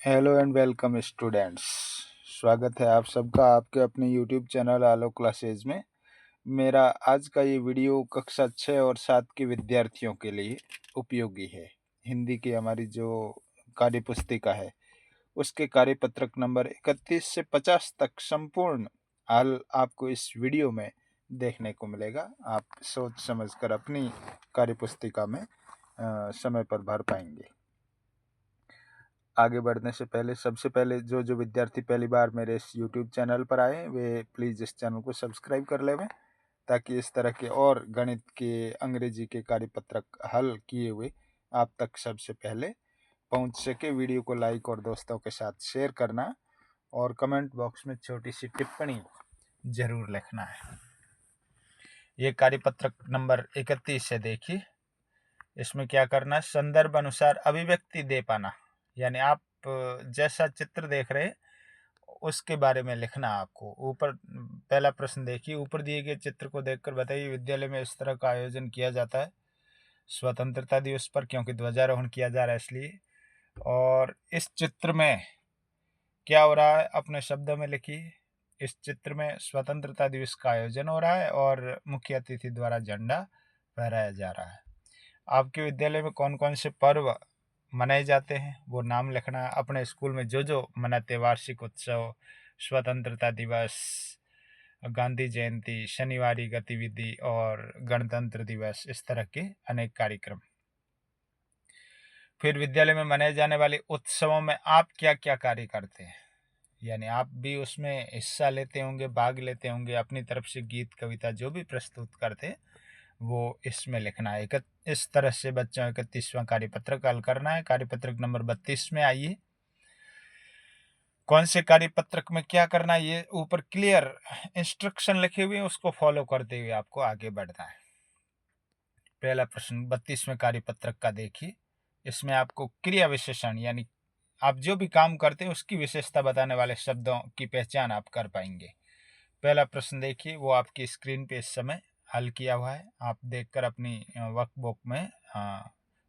Hello and welcome students. स्वागत है आप सबका आपके अपने यूट्यूब चैनल आलोक क्लासेज में। मेरा आज का ये वीडियो कक्षा 6 और 7 के विद्यार्थियों के लिए उपयोगी है। हिंदी की हमारी जो कार्य पुस्तिका है उसके कार्यपत्रक नंबर 31 से 50 तक संपूर्ण हल आपको इस वीडियो में देखने को मिलेगा। आप सोच समझकर अपनी कार्यपुस्तिका में समय पर भर पाएंगे। आगे बढ़ने से पहले सबसे पहले जो विद्यार्थी पहली बार मेरे इस यूट्यूब चैनल पर आए वे प्लीज़ इस चैनल को सब्सक्राइब कर लेवें, ताकि इस तरह के और गणित के, अंग्रेजी के कार्यपत्रक हल किए हुए आप तक सबसे पहले पहुंच सके। वीडियो को लाइक और दोस्तों के साथ शेयर करना और कमेंट बॉक्स में छोटी सी टिप्पणी जरूर लिखना है। ये कार्यपत्रक नंबर 31 है। देखिए इसमें क्या करना है, संदर्भ अनुसार अभिव्यक्ति दे पाना, यानी आप जैसा चित्र देख रहे हैं उसके बारे में लिखना आपको। ऊपर पहला प्रश्न देखिए, ऊपर दिए गए चित्र को देखकर बताइए विद्यालय में इस तरह का आयोजन किया जाता है स्वतंत्रता दिवस पर, क्योंकि ध्वजारोहण किया जा रहा है इसलिए। और इस चित्र में क्या हो रहा है अपने शब्दों में लिखिए। इस चित्र में स्वतंत्रता दिवस का आयोजन हो रहा है और मुख्य अतिथि द्वारा झंडा फहराया जा रहा है। आपके विद्यालय में कौन कौन से पर्व मनाए जाते हैं वो नाम लिखना है। अपने स्कूल में जो मनाते, वार्षिक उत्सव, स्वतंत्रता दिवस, गांधी जयंती, शनिवारी गतिविधि और गणतंत्र दिवस, इस तरह के अनेक कार्यक्रम। फिर विद्यालय में मनाए जाने वाले उत्सवों में आप क्या क्या कार्य करते हैं, यानी आप भी उसमें हिस्सा लेते होंगे, भाग लेते होंगे, अपनी तरफ से गीत कविता जो भी प्रस्तुत करते वो इसमें लिखना है। इस तरह से बच्चों 31वां कार्यपत्रक हल करना है। कार्यपत्रक नंबर 32 में आइए, कौन से कार्यपत्रक में क्या करना है ये ऊपर क्लियर इंस्ट्रक्शन लिखे हुए हैं, उसको फॉलो करते हुए आपको आगे बढ़ना है। पहला प्रश्न 32वें कार्यपत्रक का देखिए, इसमें आपको क्रिया विशेषण यानी आप जो भी काम करते हैं उसकी विशेषता बताने वाले शब्दों की पहचान आप कर पाएंगे। पहला प्रश्न देखिए, वो आपकी स्क्रीन पे इस समय हल किया हुआ है, आप देखकर अपनी वर्कबुक में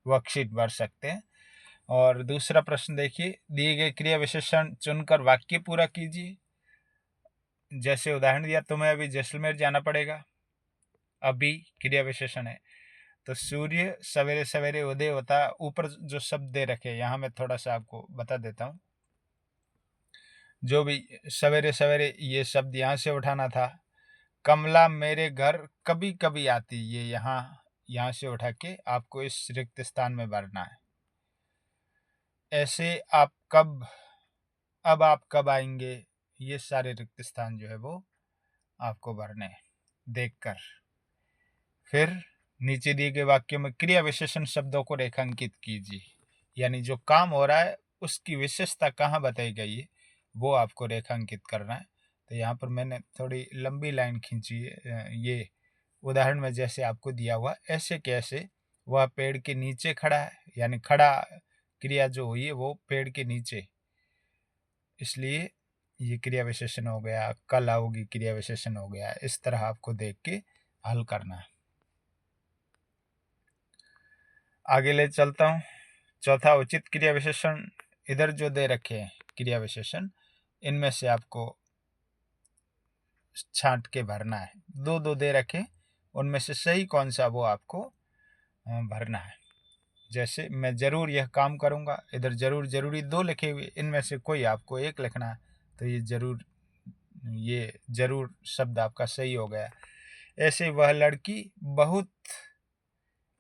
वर्कशीट भर सकते हैं। और दूसरा प्रश्न देखिए, दिए गए क्रिया विशेषण चुनकर वाक्य पूरा कीजिए। जैसे उदाहरण दिया, तुम्हें अभी जैसलमेर जाना पड़ेगा, अभी क्रिया विशेषण है। तो सूर्य सवेरे सवेरे उदय होता, ऊपर जो शब्द दे रखे यहाँ मैं थोड़ा सा आपको बता देता हूँ। जो भी सवेरे सवेरे ये शब्द यहाँ से उठाना था। कमला मेरे घर कभी कभी आती, ये यहाँ से उठा के आपको इस रिक्त स्थान में भरना है। ऐसे अब आप कब आएंगे, ये सारे रिक्त स्थान जो है वो आपको भरने हैं देखकर। फिर नीचे दिए गए वाक्यों में क्रिया विशेषण शब्दों को रेखांकित कीजिए, यानी जो काम हो रहा है उसकी विशेषता कहाँ बताई गई है वो आपको रेखांकित करना है। तो यहाँ पर मैंने थोड़ी लंबी लाइन खींची है। ये उदाहरण में जैसे आपको दिया हुआ, ऐसे कैसे वह पेड़ के नीचे खड़ा है, यानी खड़ा क्रिया जो हुई है वो पेड़ के नीचे, इसलिए ये क्रिया विशेषण हो गया। कल आओगी क्रिया विशेषण हो गया। इस तरह आपको देख के हल करना है। आगे ले चलता हूँ। चौथा, उचित क्रिया विशेषण इधर जो दे रखे हैं क्रिया विशेषण, इनमें से आपको छांट के भरना है। दो दे रखे, उनमें से सही कौन सा वो आपको भरना है। जैसे मैं जरूर यह काम करूंगा, इधर जरूर जरूरी दो लिखे हुए, इनमें से कोई आपको एक लिखना है। तो ये जरूर शब्द आपका सही हो गया। ऐसे वह लड़की बहुत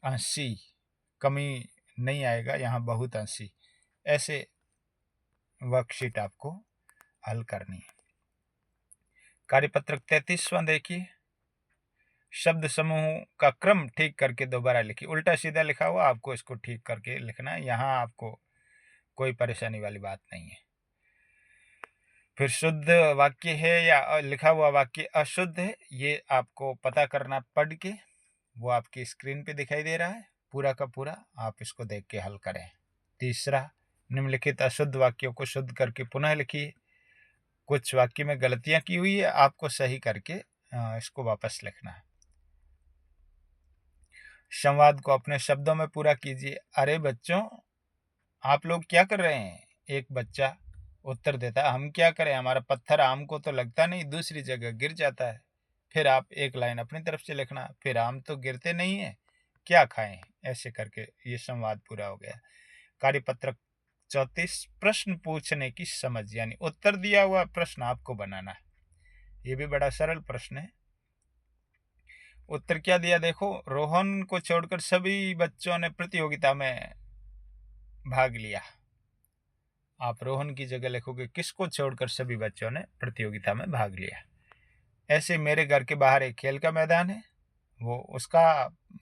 हंसी, कमी नहीं आएगा यहाँ, बहुत हंसी। ऐसे वर्कशीट आपको हल करनी है। कार्यपत्रक 33वां देखिए, शब्द समूह का क्रम ठीक करके दोबारा लिखिए। उल्टा सीधा लिखा हुआ, आपको इसको ठीक करके लिखना है। यहाँ आपको कोई परेशानी वाली बात नहीं है। फिर शुद्ध वाक्य है या लिखा हुआ वाक्य अशुद्ध है, ये आपको पता करना पढ़ के। वो आपकी स्क्रीन पे दिखाई दे रहा है, पूरा का पूरा आप इसको देख के हल करें। तीसरा, निम्नलिखित अशुद्ध वाक्यों को शुद्ध करके पुनः लिखिए। कुछ वाक्य में गलतियां की हुई है, आपको सही करके इसको वापस लिखना है। संवाद को अपने शब्दों में पूरा कीजिए। अरे बच्चों, आप लोग क्या कर रहे हैं, एक बच्चा उत्तर देता है, हम क्या करें, हमारा पत्थर आम को तो लगता नहीं, दूसरी जगह गिर जाता है। फिर आप एक लाइन अपनी तरफ से लिखना, फिर आम तो गिरते नहीं है, क्या खाएं। ऐसे करके ये संवाद पूरा हो गया। कार्यपत्रक 34, प्रश्न पूछने की समझ, यानी उत्तर दिया हुआ प्रश्न आपको बनाना है। ये भी बड़ा सरल प्रश्न है। उत्तर क्या दिया देखो, रोहन को छोड़कर सभी बच्चों ने प्रतियोगिता में भाग लिया। आप रोहन की जगह लिखोगे किसको छोड़कर सभी बच्चों ने प्रतियोगिता में भाग लिया। ऐसे मेरे घर के बाहर एक खेल का मैदान है, वो उसका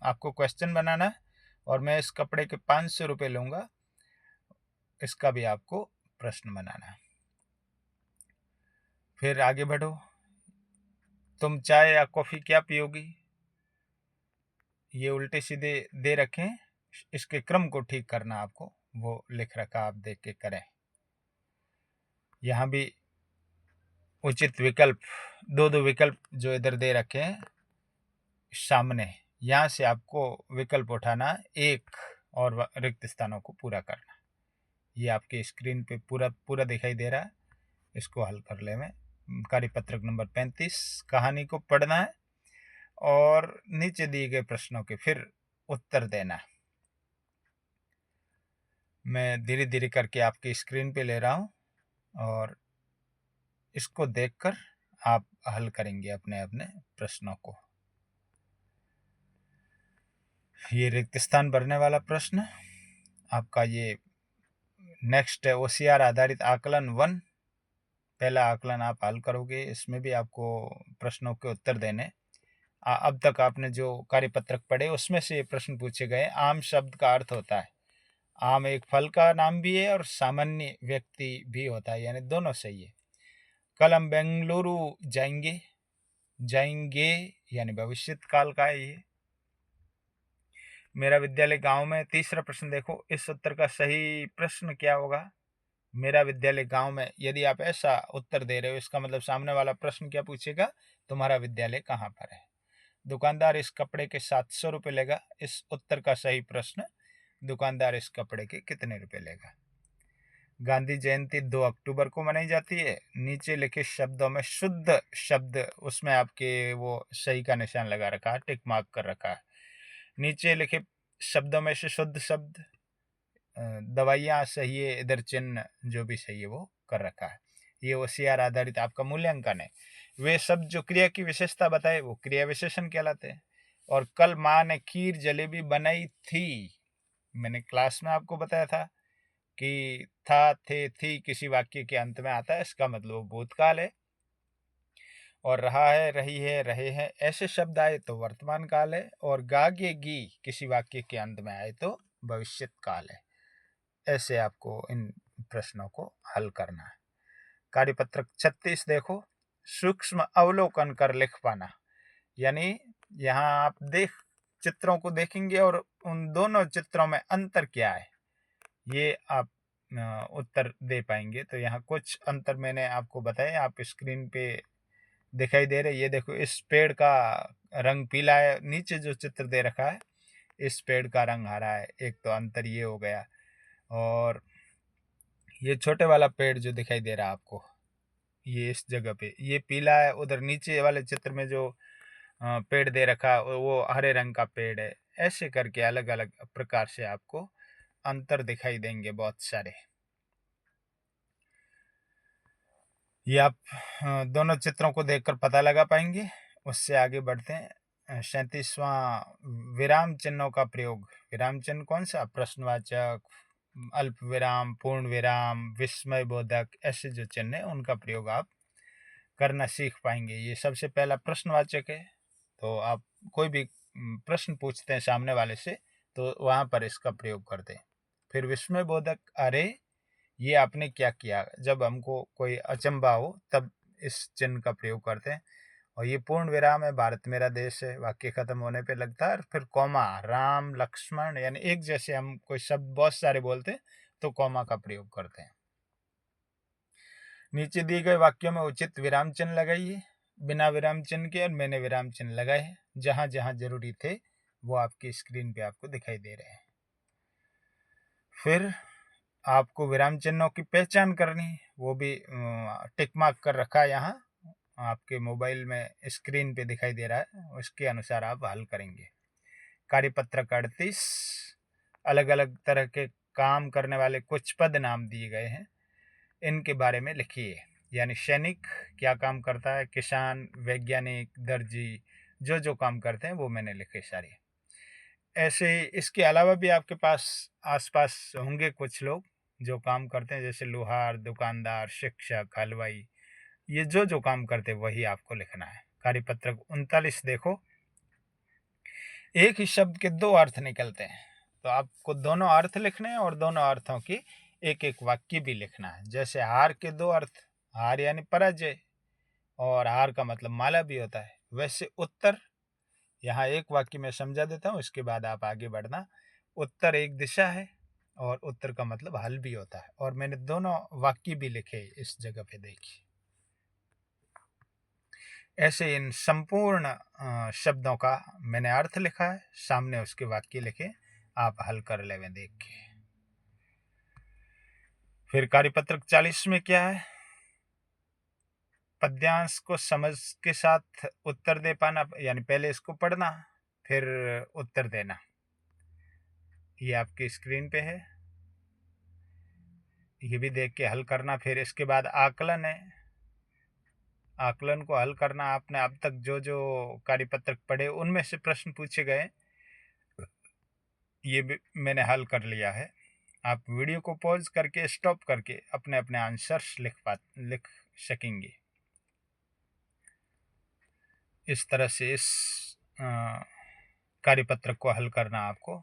आपको क्वेश्चन बनाना है और मैं इस कपड़े के 500 रुपये लूंगा, इसका भी आपको प्रश्न बनाना है। फिर आगे बढ़ो, तुम चाय या कॉफी क्या पियोगी। ये उल्टे सीधे दे रखे, इसके क्रम को ठीक करना आपको, वो लिख रखा, आप देख के करें। यहाँ भी उचित विकल्प, दो विकल्प जो इधर दे रखे हैं सामने, यहाँ से आपको विकल्प उठाना एक और रिक्त स्थानों को पूरा करना। ये आपके स्क्रीन पे पूरा पूरा दिखाई दे रहा है, इसको हल कर ले में। कार्यपत्रक नंबर 35, कहानी को पढ़ना है और नीचे दिए गए प्रश्नों के फिर उत्तर देना है। मैं धीरे धीरे करके आपकी स्क्रीन पे ले रहा हूँ और इसको देखकर आप हल करेंगे अपने अपने प्रश्नों को। ये रिक्त स्थान भरने वाला प्रश्न आपका ये नेक्स्ट है, OCR आधारित आकलन 1। पहला आकलन आप हल करोगे, इसमें भी आपको प्रश्नों के उत्तर देने। अब तक आपने जो कार्यपत्रक पढ़े उसमें से ये प्रश्न पूछे गए। आम शब्द का अर्थ होता है, आम एक फल का नाम भी है और सामान्य व्यक्ति भी होता है, यानी दोनों सही है। कल हम बेंगलुरु जाएंगे, जाएंगे यानी भविष्य काल का है ये। मेरा विद्यालय गांव में, तीसरा प्रश्न देखो, इस उत्तर का सही प्रश्न क्या होगा। मेरा विद्यालय गांव में, यदि आप ऐसा उत्तर दे रहे हो इसका मतलब सामने वाला प्रश्न क्या पूछेगा, तुम्हारा विद्यालय कहाँ पर है। दुकानदार इस कपड़े के 700 रुपये लेगा, इस उत्तर का सही प्रश्न, दुकानदार इस कपड़े के कितने रुपए लेगा। गांधी जयंती 2 अक्टूबर को मनाई जाती है। नीचे लिखे शब्दों में शुद्ध शब्द, उसमें आपके वो सही का निशान लगा रखा है, टिक मार्क कर रखा है। नीचे लिखे शब्दों में से शुद्ध शब्द, दवाइयाँ सही है, इधर चिन्ह जो भी सही है वो कर रखा है। ये OCR आधारित आपका मूल्यांकन है। वे शब्द जो क्रिया की विशेषता बताए वो क्रिया विशेषण कहलाते हैं। और कल माँ ने खीर जलेबी बनाई थी, मैंने क्लास में आपको बताया था कि था, थे, थी किसी वाक्य के अंत में आता है, इसका मतलब भूतकाल है। और रहा है, रही है, रहे हैं ऐसे शब्द आए तो वर्तमान काल है। और गागेगी किसी वाक्य के अंत में आए तो भविष्यत काल है। ऐसे आपको इन प्रश्नों को हल करना है। कार्यपत्रक 36 देखो, सूक्ष्म अवलोकन कर लिख पाना, यानी यहाँ आप चित्रों को देखेंगे और उन दोनों चित्रों में अंतर क्या है ये आप उत्तर दे पाएंगे। तो यहाँ कुछ अंतर मैंने आपको बताए, आप स्क्रीन पे दिखाई दे रहे। ये देखो, इस पेड़ का रंग पीला है, नीचे जो चित्र दे रखा है इस पेड़ का रंग हरा है। एक तो अंतर ये हो गया। और ये छोटे वाला पेड़ जो दिखाई दे रहा है आपको, ये इस जगह पे ये पीला है, उधर नीचे वाले चित्र में जो पेड़ दे रखा वो हरे रंग का पेड़ है। ऐसे करके अलग अलग प्रकार से आपको अंतर दिखाई देंगे बहुत सारे। ये आप दोनों चित्रों को देखकर पता लगा पाएंगे। उससे आगे बढ़ते हैं। 37वां, विराम चिन्हों का प्रयोग। विराम चिन्ह कौन सा, प्रश्नवाचक, अल्प विराम, पूर्ण विराम, विस्मय बोधक, ऐसे जो चिन्ह है उनका प्रयोग आप करना सीख पाएंगे। ये सबसे पहला प्रश्नवाचक है, तो आप कोई भी प्रश्न पूछते हैं सामने वाले से तो वहां पर इसका प्रयोग करते हैं। फिर विस्मय बोधक, अरे ये आपने क्या किया, जब हमको कोई अचंभा हो तब इस चिन्ह का प्रयोग करते हैं। और ये पूर्ण विराम है, भारत मेरा देश है, वाक्य खत्म होने पे लगता है। और फिर कॉमा, राम लक्ष्मण, यानी एक जैसे हम कोई शब्द बहुत सारे बोलते हैं तो कॉमा का प्रयोग करते हैं। नीचे दिए गए वाक्यों में उचित विराम चिन्ह लगाइए, बिना विराम चिन्ह के, और मैंने विराम चिन्ह लगाए हैं। जहां जहां जरूरी थे वो आपकी स्क्रीन पे आपको दिखाई दे रहे हैं। फिर आपको विराम चिन्हों की पहचान करनी है, वो भी टिक मार्क कर रखा है यहाँ, आपके मोबाइल में स्क्रीन पे दिखाई दे रहा है, उसके अनुसार आप हल करेंगे। कार्यपत्रक 38, अलग अलग तरह के काम करने वाले कुछ पद नाम दिए गए हैं, इनके बारे में लिखिए। यानी सैनिक क्या काम करता है, किसान, वैज्ञानिक, दर्जी, जो जो काम करते हैं वो मैंने लिखे सारे। ऐसे इसके अलावा भी आपके पास आसपास होंगे कुछ लोग जो काम करते हैं, जैसे लोहार, दुकानदार, शिक्षक, हलवाई, ये जो जो काम करते हैं वही आपको लिखना है। कार्यपत्रक 39 देखो, एक ही शब्द के दो अर्थ निकलते हैं, तो आपको दोनों अर्थ लिखने हैं और दोनों अर्थों की एक एक वाक्य भी लिखना है। जैसे हार के दो अर्थ, हार यानी पराजय, और हार का मतलब माला भी होता है, वैसे उत्तर, यहाँ एक वाक्य में समझा देता हूँ, इसके बाद आप आगे बढ़ना। उत्तर एक दिशा है और उत्तर का मतलब हल भी होता है, और मैंने दोनों वाक्य भी लिखे इस जगह पे, देखिए। ऐसे इन संपूर्ण शब्दों का मैंने अर्थ लिखा है, सामने उसके वाक्य लिखे, आप हल कर लेवे देख के। फिर कार्यपत्रक 40 में क्या है, पद्यांश को समझ के साथ उत्तर दे पाना, यानी पहले इसको पढ़ना फिर उत्तर देना। ये आपकी स्क्रीन पे है, ये भी देख के हल करना। फिर इसके बाद आकलन है, आकलन को हल करना। आपने अब तक जो जो कार्यपत्रक पढ़े उनमें से प्रश्न पूछे गए, ये भी मैंने हल कर लिया है। आप वीडियो को पॉज करके, स्टॉप करके अपने अपने आंसर्स लिख सकेंगे। इस तरह से इस कार्यपत्रक को हल करना आपको